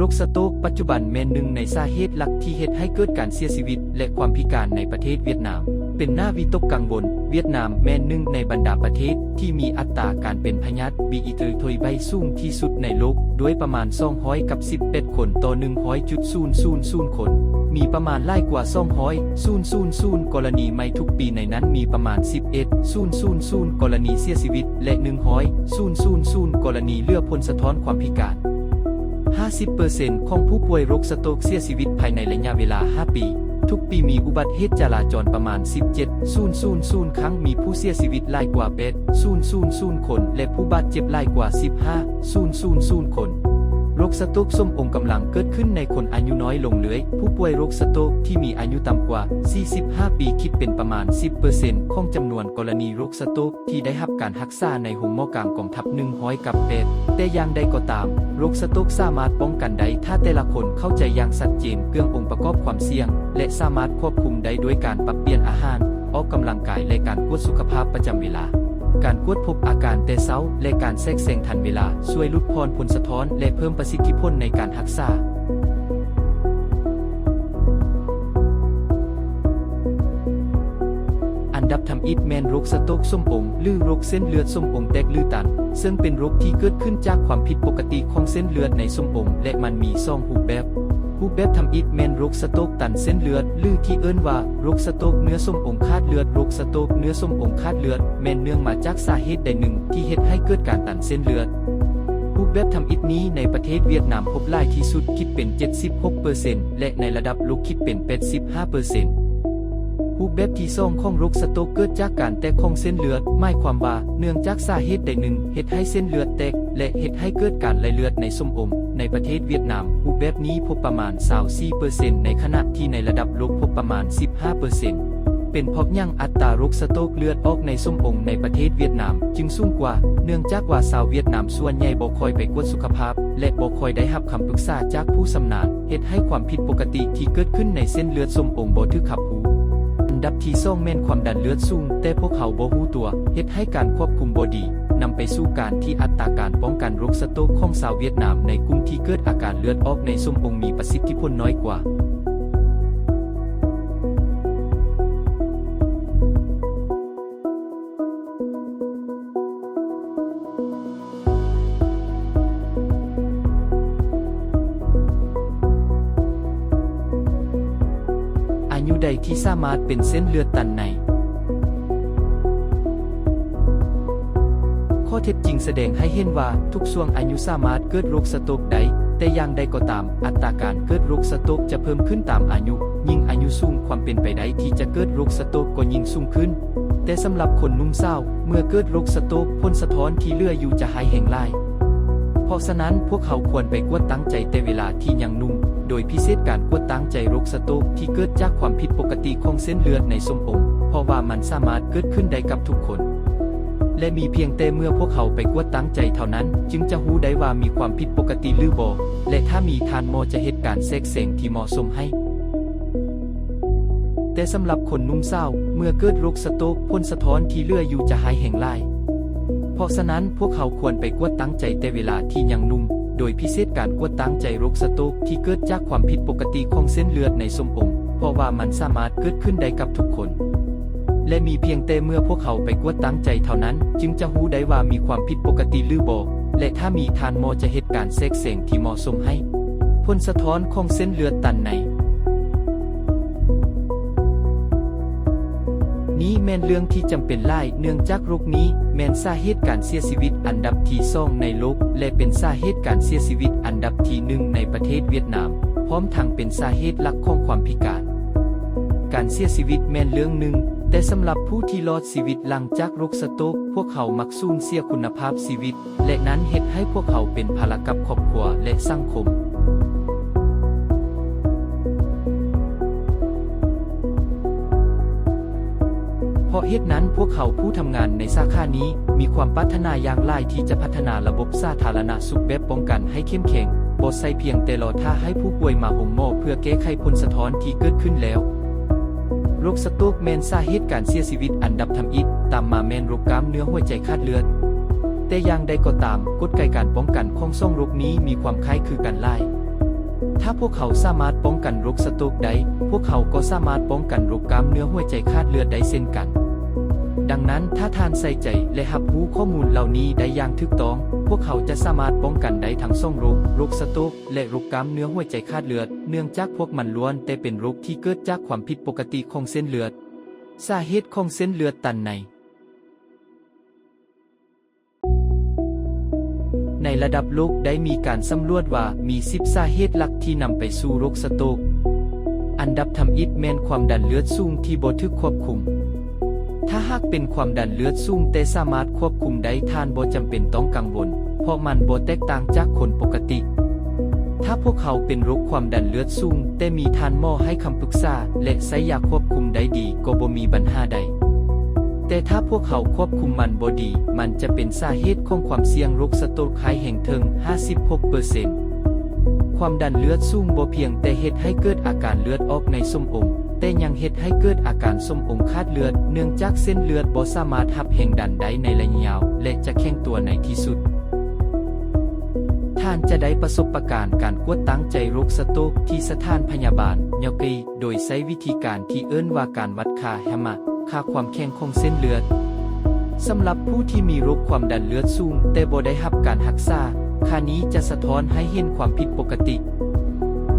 คสโตรกปัจจุบันแม่นหนึ่งในสาเหตุหลักที่เฮ็ดให้เกิดการเสียชีวิตและความพิการในประเทศเวียดนามเป็นหน้าวิตกกังวลเวียดนามแม่นหนึ่งในบรรดาประเทศที่มีอัตราการเป็นพยาธิบีอีเตอร์ทอยไบสูงที่สุดในโลกด้วยประมาณ211คนต่อ 100.000 คนมีประมาณหลายกว่า200,000 กรณีใหม่ทุกปีในนั้นมีประมาณ11,000 กรณีเสียชีวิตและ100,000 กรณีเลือผลสะท้อนความพิการ 50% ของผู้ป่วยโรคสโตรกเสียชีวิตภายในระยะเวลา 5 ปีทุกปีมีอุบัติเหตุจราจรประมาณ 17,000 ครั้งมีผู้เสียชีวิตหลายกว่า 8,000 คนและผู้บาดเจ็บหลายกว่า 15,000 คนโรคสโตรกส้มองกำลังเกิดขึ้นในคนอายุน้อยลงเรื่อยผู้ป่วยโรคสโตรกที่มีอายุต่ำกว่า 45 ปีคิดเป็นประมาณ 10% ของจำนวนกรณีโรคสโตรกที่ได้รับการรักษาในโรงหมอกลางกองทัพ108แต่อย่างใดก็ตามโรคสโตรกสามารถป้องกันได้ถ้าแต่ละคนเข้าใจอย่างชัดเจนเรื่ององค์ประกอบความเสี่ยงและสามารถควบคุมได้ด้วยการปรับเปลี่ยนอาหารออกกำลังกายและการกวดสุขภาพประจำเวลาการกวดพบอาการแต่เช้าและการแทรกแซงทันเวลาช่วยลดพรผลสะท้อนและเพิ่มประสิทธิผลในการรักษาอันดับทำอิฐแมนโรคสโตรกส้มองหรือโรคเส้นเลือดส้มองแตกหรือตันซึ่งเป็นโรคที่เกิดขึ้นจากความผิดปกติของเส้นเลือดในส้มองและมันมี2รูปแบบทำอิฐแมนโรคสโตรกตันเส้นเลือดหรือที่เอิ้นว่าโรคสโตรกเนื้อส้มองขาดเลือดโรคสโตรกเนื้อส้มองขาดเลือดแม่นเนื่องมาจากสาเหตุใดหนึ่งที่เฮ็ดให้เกิดการตันเส้นเลือดรูปแบบทำอิฐนี้ในประเทศเวียดนามพบหลายที่สุดคิดเป็น 76% และในระดับโลกคิดเป็น 85%รูปแบบที่2ของโรคสโตรกเกิดจากการแตกของเส้นเลือดหมายความว่าเนื่องจากสาเหตุใดหนึ่งเฮ็ดให้เส้นเลือดแตกและเฮ็ดให้เกิดการไหลเลือดในส้มองในประเทศเวียดนามรูปแบบนี้พบประมาณ 24% ในขณะที่ในระดับโลกพบประมาณ 15%เป็นเพราะยังอัตราโรคสโตรกเลือดออกในส้มองในประเทศเวียดนามจึงสูงกว่าเนื่องจากว่าชาวเวียดนามส่วนใหญ่บ่ค่อยไปกวดสุขภาพและบ่ค่อยได้รับคำปรึกษาจากผู้ชำนาญเฮ็ดให้ความผิดปกติที่เกิดขึ้นในเส้นเลือดส้มองบ่ถูกรับรู้อันดับที่2แม่นความดันเลือดสูงแต่พวกเขาบ่รู้ตัวเฮ็ดให้การควบคุมบ่ดีนำไปสู่การที่อัตราการป้องกันโรคสโตรกของชาวเวียดนามในกลุ่มที่เกิดอาการเลือดออกในส้มองมีประสิทธิผลน้อยกว่าอายุใดที่สามารถเป็นเส้นเลือดตันในข้อเท็จจริงแสดงให้เห็นว่าทุกช่วงอายุสามารถเกิดโรคสโตรกได้แต่อย่างใดก็ตามอัตราการเกิดโรคสโตรกจะเพิ่มขึ้นตามอายุยิ่งอายุสูงความเป็นไปได้ที่จะเกิดโรคสโตรกก็ยิ่งสูงขึ้นแต่สำหรับคนหนุ่มสาวเมื่อเกิดโรคสโตรกผลสะท้อนที่เหลืออยู่จะหายแห้งหลายเพราะฉะนั้นพวกเขาควรไปกวดตั้งใจแต่เวลาที่ยังหนุ่มโดยพิเศษการกวดตั้งใจโรคสโตรกที่เกิดจากความผิดปกติของเส้นเลือดในส้มองเพราะว่ามันสามารถเกิดขึ้นได้กับทุกคนและมีเพียงแต่เมื่อพวกเขาไปกวดตั้งใจเท่านั้นจึงจะรู้ได้ว่ามีความผิดปกติหรือบ่และถ้ามีทานหมอจะเหตุการแทรกแซงที่เหมาะสมให้แต่สำหรับคนหนุ่มสาวเมื่อเกิดโรคสโตรกผลสะท้อนที่เหลืออยู่จะหายแห้งหลายเพราะฉะนั้นพวกเขาควรไปกวดตั้งใจแต่เวลาที่ยังหนุ่มโดยพิเศษการกวดตั้งใจโรคสโตรกที่เกิดจากความผิดปกติของเส้นเลือดในส้มองเพราะว่ามันสามารถเกิดขึ้นได้กับทุกคนและมีเพียงแต่เมื่อพวกเขาไปกวดตั้งใจเท่านั้นจึงจะรู้ได้ว่ามีความผิดปกติหรือบ่และถ้ามีทานหมอจะเหตุการแทรกแซงที่เหมาะสมให้ผลสะท้อนของเส้นเลือดตันในนี้แม่นเรื่องที่จำเป็นหลายเนื่องจากโรคนี้แม่นสาเหตุการเสียชีวิตอันดับที่2ในโลกและเป็นสาเหตุการเสียชีวิตอันดับที่1ในประเทศเวียดนามพร้อมทั้งเป็นสาเหตุหลักของความพิการเสียชีวิตแม่นเรื่องหนึ่งแต่สำหรับผู้ที่รอดชีวิตหลังจากโรคสโตรกพวกเขามักสูญเสียคุณภาพชีวิตและนั้นเฮ็ดให้พวกเขาเป็นภาระกับครอบครัวและสังคมเพราะเหตุนั้นพวกเขาผู้ทำงานในสาขานี้มีความปรารถนาอย่างหลายที่จะพัฒนาระบบสาธารณสุขแบบป้องกันให้เข้มแข็งบ่ใช่เพียงแต่รอท่าให้ผู้ป่วยมาหงหมอเพื่อแก้ไขผลสะท้อนที่เกิดขึ้นแล้วโรคสโตรกแม่นสาเหตุการเสียชีวิตอันดับทำอิฐตามมาแม่นโรคกล้ามเนื้อหัวใจขาดเลือดแต่อย่างใดก็ตามกลไกการป้องกันของ2โรคนี้มีความคล้ายคลึงกันหลาย ถ้าพวกเขาสามารถป้องกันโรคสโตรกได้พวกเขาก็สามารถป้องกันโรคกล้ามเนื้อหัวใจขาดเลือดได้เช่นกันดังนั้นถ้าท่านใส่ใจและรับรู้ข้อมูลเหล่านี้ได้อย่างถูกต้องพวกเขาจะสามารถป้องกันได้ทั้งสองโรคสโตรกและโรคกล้ามเนื้อหัวใจขาดเลือดเนื่องจากพวกมันล้วนแต่เป็นโรคที่เกิดจากความผิดปกติของเส้นเลือดสาเหตุของเส้นเลือดตันในระดับโลกได้มีการสำรวจว่ามี10สาเหตุหลักที่นำไปสู่โรคสโตรกอันดับทำอิฐแม่นความดันเลือดสูงที่บ่ถูกควบคุมถ้าหากเป็นความดันเลือดสูงแต่สามารถควบคุมได้ท่านบ่จำเป็นต้องกังวลเพราะมันบ่แตกต่างจากคนปกติถ้าพวกเขาเป็นโรคความดันเลือดสูงแต่มีท่านหมอให้คำปรึกษาและใช้ยาควบคุมได้ดีก็บ่มีปัญหาใดแต่ถ้าพวกเขาควบคุมมันบ่ดีมันจะเป็นสาเหตุของความเสี่ยงโรคสโตรกหายแห่งถึง 56% ความดันเลือดสูงบ่เพียงแต่เฮ็ดให้เกิดอาการเลือดออกในสมองแต่ยังเฮ็ดให้เกิดอาการสมองขาดเลือดเนื่องจากเส้นเลือดบ่สามารถรับแรงดันได้ในระยะยาวและจะแข็งตัวในที่สุดท่านจะได้ประสบการณ์การกวดตั้งใจโรคสโตรกที่สถานพยาบาลยอกีโดยใช้วิธีการที่เอิ้นว่าการวัดค่าแฮมะค่าความแข็งของเส้นเลือดสำหรับผู้ที่มีโรคความดันเลือดสูงแต่บ่ได้รับการรักษาค่านี้จะสะท้อนให้เห็นความผิดปกติ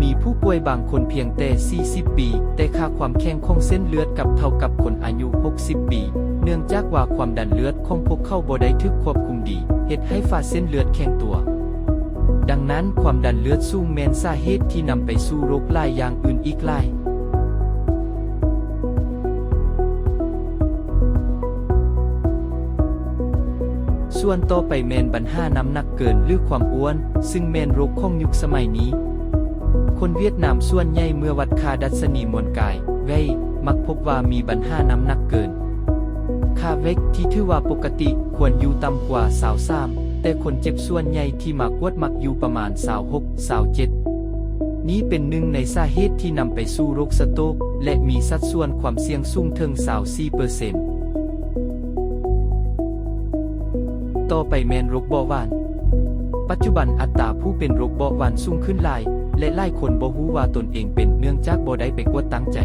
มีผู้ป่วยบางคนเพียงแต่40ปีแต่ค่าความแข็งของเส้นเลือดกับเท่ากับคนอายุ60ปีเนื่องจากว่าความดันเลือดของพวกเขาบ่ได้ถูกควบคุมดีเฮ็ดให้ฝ่าเส้นเลือดแข็งตัวดังนั้นความดันเลือดสูงแม่นสาเหตุที่นำไปสู่โรคหลายอย่างอื่นอีกหลายส่วนต่อไปแม่นปัญหาน้ำหนักเกินหรือความอ้วนซึ่งแม่นโรคของยุคสมัยนี้คนเวียดนามส่วนใหญ่เมื่อวัดค่าดัชนีมวลกายเวทมักพบว่ามีปัญหาน้ำหนักเกินค่าเวทที่ถือว่าปกติควรอยู่ต่ำกว่า23แต่คนเจ็บส่วนใหญ่ที่มากวดมักอยู่ประมาณ26-27นี้เป็นหนึ่งในสาเหตุที่นำไปสู่โรคสโตรกและมีสัดส่วนความเสี่ยงสูงถึง24%ต่อไปแม่นโรคเบาหวานปัจจุบันอัตราผู้เป็นโรคเบาหวานสูงขึ้นหลายและหลายคนบ่ฮู้ว่าตนเองเป็นเนื่องจากบ่ได้ไปกวดตั้งใจ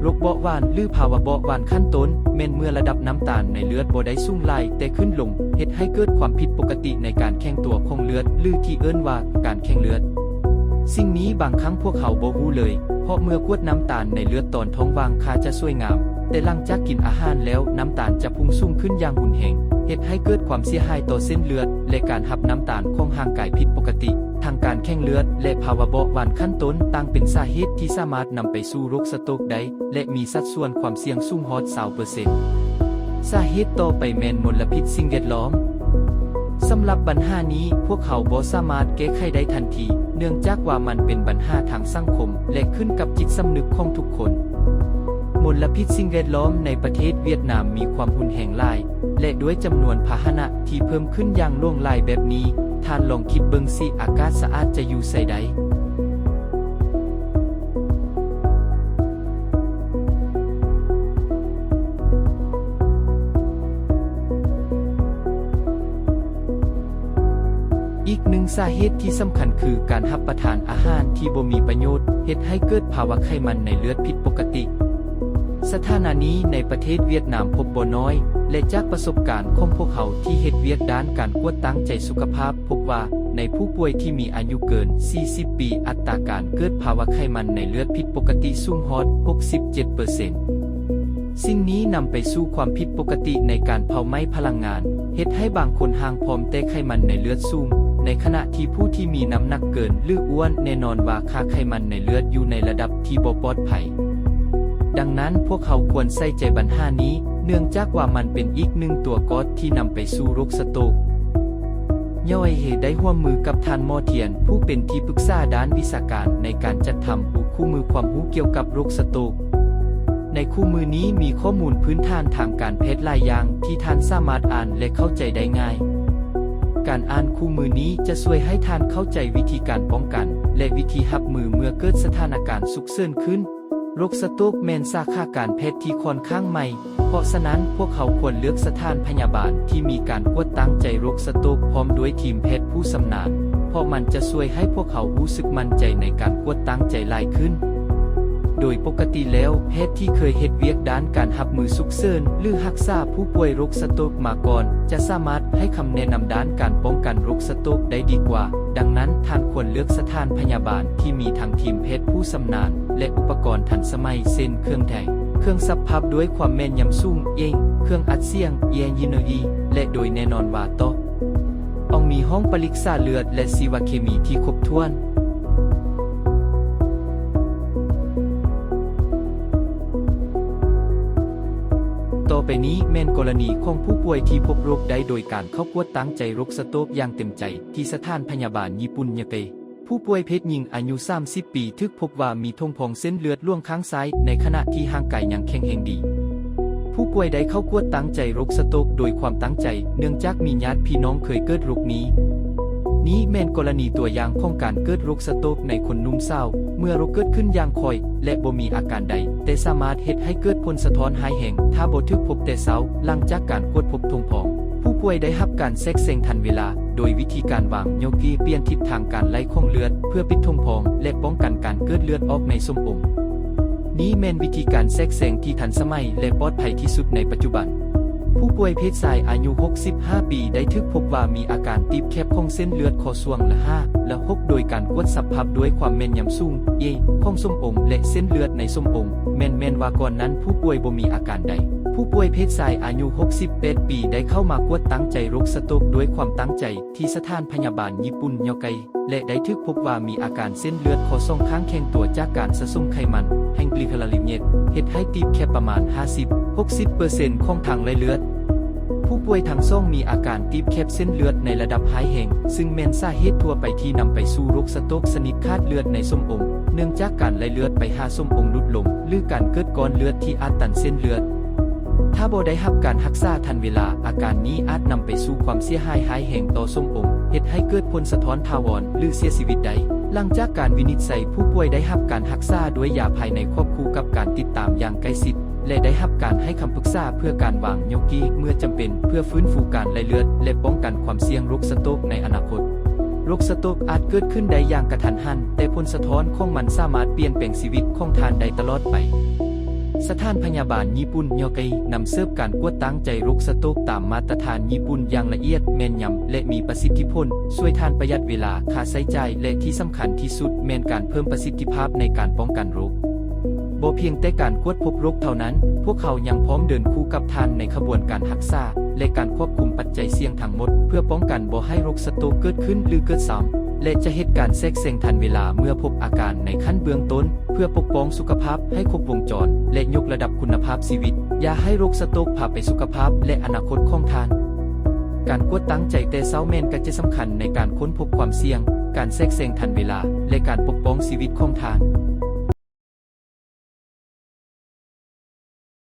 โรคเบาหวานหรือภาวะเบาหวานขั้นต้นแม่นเมื่อระดับน้ำตาลในเลือดบ่ได้สูงหลายแต่ขึ้นลงเฮ็ดให้เกิดความผิดปกติในการแข็งตัวของเลือดหรือที่เอิ้นว่าการแข็งเลือดสิ่งนี้บางครั้งพวกเขาบ่ฮู้เลยเพราะเมื่อกวดน้ำตาลในเลือดตอนท้องว่างค่าจะสวยงามแต่หลังจากกินอาหารแล้วน้ำตาลจะพุ่งสูงขึ้นอย่างรุนแรงเฮ็ดให้เกิดความเสียหายต่อเส้นเลือดและการรับน้ำตาลของร่างกายผิดปกติทางการแข็งเลือดและภาวะเบาหวานขั้นต้นต่างเป็นสาเหตุที่สามารถนำไปสู่โรคสโตรกได้และมีสัดส่วนความเสี่ยงสูงฮอด 20% สาเหตุต่อไปแม่นมลพิษสิ่งแวดล้อมสำหรับปัญหานี้พวกเขาบ่สามารถแก้ไขได้ทันทีเนื่องจากว่ามันเป็นปัญหาทางสังคมและขึ้นกับจิตสำนึกของทุกคนมลพิษสิ่งแวดล้อมในประเทศเวียดนามมีความรุนแรงหลายและด้วยจำนวนพาหนะที่เพิ่มขึ้นอย่างล่วงหลายแบบนี้ท่านลองคิดเบิ่งสิอากาศสะอาดจะอยู่ไสใดอีกหนึ่งสาเหตุที่สำคัญคือการรับประทานอาหารที่บ่มีประโยชน์เฮ็ดให้เกิดภาวะไขมันในเลือดผิดปกติสถานะนี้ในประเทศเวียดนามพบบ่น้อยและจากประสบการณ์ของพวกเขาที่เฮ็ดเวียกด้านการกวดตั้งใจสุขภาพพบว่าในผู้ป่วยที่มีอายุเกิน40ปีอัตราการเกิดภาวะไขมันในเลือดผิดปกติสูงฮอด 67% สิ่งนี้นำไปสู่ความผิดปกติในการเผาไหม้พลังงานเฮ็ดให้บางคนห่างพร้อมแต่ไขมันในเลือดสูงในขณะที่ผู้ที่มีน้ำหนักเกินหรืออ้วนแน่นอนว่าค่าไขมันในเลือดอยู่ในระดับที่บ่ปลอดภัยดังนั้นพวกเขาควรใส่ใจปัญหานี้เนื่องจากว่ามันเป็นอีกหนึ่งตัวกอดที่นำไปสู่โรคสโตรกย่อยเหตุได้ร่วมมือกับท่านหมอเทียนผู้เป็นที่ปรึกษาด้านวิชาการในการจัดทำคู่มือความรู้เกี่ยวกับโรคสโตรกในคู่มือนี้มีข้อมูลพื้นฐานทางการแพทย์หลายอย่างที่ท่านสามารถอ่านและเข้าใจได้ง่ายการอ่านคู่มือนี้จะช่วยให้ท่านเข้าใจวิธีการป้องกันและวิธีรับมือเมื่อเกิดสถานการณ์ฉุกเฉินขึ้นโรคสโตรกแม่นสาขาการแพทย์ที่ค่อนข้างใหม่เพราะฉะนั้นพวกเขาควรเลือกสถานพยาบาลที่มีการกวดตั้งใจโรคสโตรกพร้อมด้วยทีมแพทย์ผู้ชำนาญเพ ราะมันจะช่วยให้พวกเขารู้สึกมั่นใจในการกวดตั้งใจหลายขึ้นโดยปกติแล้วแพทย์ที่เคยเฮ็ดเวียกด้านการรับมือฉุกเฉินหรือรักษาผู้ป่วยโรคสโตรกมาก่อนจะสามารถให้คำแนะนำด้านการป้องกันโรคสโตรกได้ดีกว่าดังนั้นท่านควรเลือกสถานพยาบาลที่มีทั้งทีมแพทย์ผู้ชำนาญและอุปกรณ์ทันสมัยเช่นเครื่องแทงเครื่องซับพับด้วยความแม่นยำสูงเครื่องอัดเสียงENGและโดยแน่นอนว่าต้องมีห้องปริศาเลือดและชีวเคมีที่ครบถ้วนต่อไปนี้แม่นกรณีของผู้ป่วยที่พบโรคได้โดยการเข้ากวดตั้งใจโรคสโตรกอย่างเต็มใจที่สถานพยาบาลญี่ปุ่นยาเกผู้ป่วยเพศหญิงอายุ30 ปีทึกพบว่ามีธงพองเส้นเลือดล่วงข้างซ้ายในขณะที่ห่างกายยังแข็งแรงดี ผู้ป่วยได้เข้ากวดตั้งใจโรคสโตรกโดยความตั้งใจเนื่องจากมีญาติพี่น้องเคยเกิดโรคนี้แม่นกรณีตัวอย่างของการเกิดโรคสโตรกในคนหนุ่มสาวเมื่อโรคเกิดขึ้นอย่างค่อยและบ่มีอาการใดแต่สามารถเฮ็ดให้เกิดผลสะท้อนหายแห้งถ้าบ่ถูกพบแต่เช้าหลังจากการกวดพบธงพองผู้ป่วยได้รับการแทรกแซงทันเวลาโดยวิธีการวางโยกีเปลี่ยนทิศทางการไหลของเลือดเพื่อปิดธงพองและป้องกันการเกิดเลือดออกในสมองนี้แม่นวิธีการแทรกแซงที่ทันสมัยและปลอดภัยที่สุดในปัจจุบันผู้ป่วยเพศชายอายุ65 ปีได้ถูกพบว่ามีอาการตีบแคบของเส้นเลือดคอส่วงละ5และ6โดยการกวดสับพับด้วยความแม่นยำสูงของสมองและเส้นเลือดในสมองแม่นว่าก่อนนั้นผู้ป่วยบ่มีอาการใดผู้ป่วยเพศชายอายุ68 ปีได้เข้ามากวดตั้งใจโรคสโตรกด้วยความตั้งใจที่สถานพยาบาลญี่ปุ่นยอไกและได้ถูกพบว่ามีอาการเส้นเลือดคอส่งข้างแข็งตัวจากการสะสมไขมันแห่งกลิคาลาลิเนตเฮ็ดให้ตีบแคบประมาณ 50-60% ของทางไหลเลือดผู้ป่วยทั้งสองมีอาการตีบแคบเส้นเลือดในระดับหายแห้งซึ่งแม่นสาเหตุทั่วไปที่นำไปสู่โรคสโตรกชนิดขาดเลือดในสมองเนื่องจากการไหลเลือดไปหาสมองลดลงหรือการเกิดก้อนเลือดที่อาจตันเส้นเลือดถ้าบ่ได้รับการรักษาทันเวลาอาการนี้อาจนำไปสู่ความเสียหายหายแห้งต่อสมองเฮ็ดให้เกิดผลสะท้อนถาวรหรือเสียชีวิตได้หลังจากการวินิจฉัยผู้ป่วยได้รับการรักษาด้วยยาภายในควบคู่กับการติดตามอย่างใกล้ชิดและได้รับการให้คำปรึกษาเพื่อการวางโยกีเมื่อจำเป็นเพื่อฟื้นฟูการไหลเลือดและป้องกันความเสี่ยงโรคสโตรกในอนาคตโรคสโตรกอาจเกิดขึ้นได้อย่างกระทันหันแต่ผลสะท้อนของมันสามารถเปลี่ยนแปลงชีวิตของท่านได้ตลอดไปสถานพยาบาลญี่ปุ่นยอไกนำเสิร์ฟการกวดตั้งใจโรคสโตรกตามมาตรฐานญี่ปุ่นอย่างละเอียดแม่นยำและมีประสิทธิผลช่วยท่านประหยัดเวลาค่าใช้จ่ายและที่สำคัญที่สุดแม่นการเพิ่มประสิทธิภาพในการป้องกันโรคบ่เพียงแต่การกวดพบโรคเท่านั้นพวกเขายังพร้อมเดินคู่กับท่านในขบวนการรักษาและการควบคุมปัจจัยเสี่ยงทั้งหมดเพื่อป้องกันบ่ให้โรคสโตรกเกิดขึ้นหรือเกิดซ้ำและจะเหตุการแทรกแซงทันเวลาเมื่อพบอาการในขั้นเบื้องต้นเพื่อปกป้องสุขภาพให้ครบวงจรและยกระดับคุณภาพชีวิตอย่าให้โรคสโตรกพาไปสุขภาพและอนาคตของท่านการกวดตั้งใจแต่เช้าแม่นก็จะสำคัญในการค้นพบความเสี่ยงการแทรกแซงทันเวลาและการปกป้องชีวิตของท่าน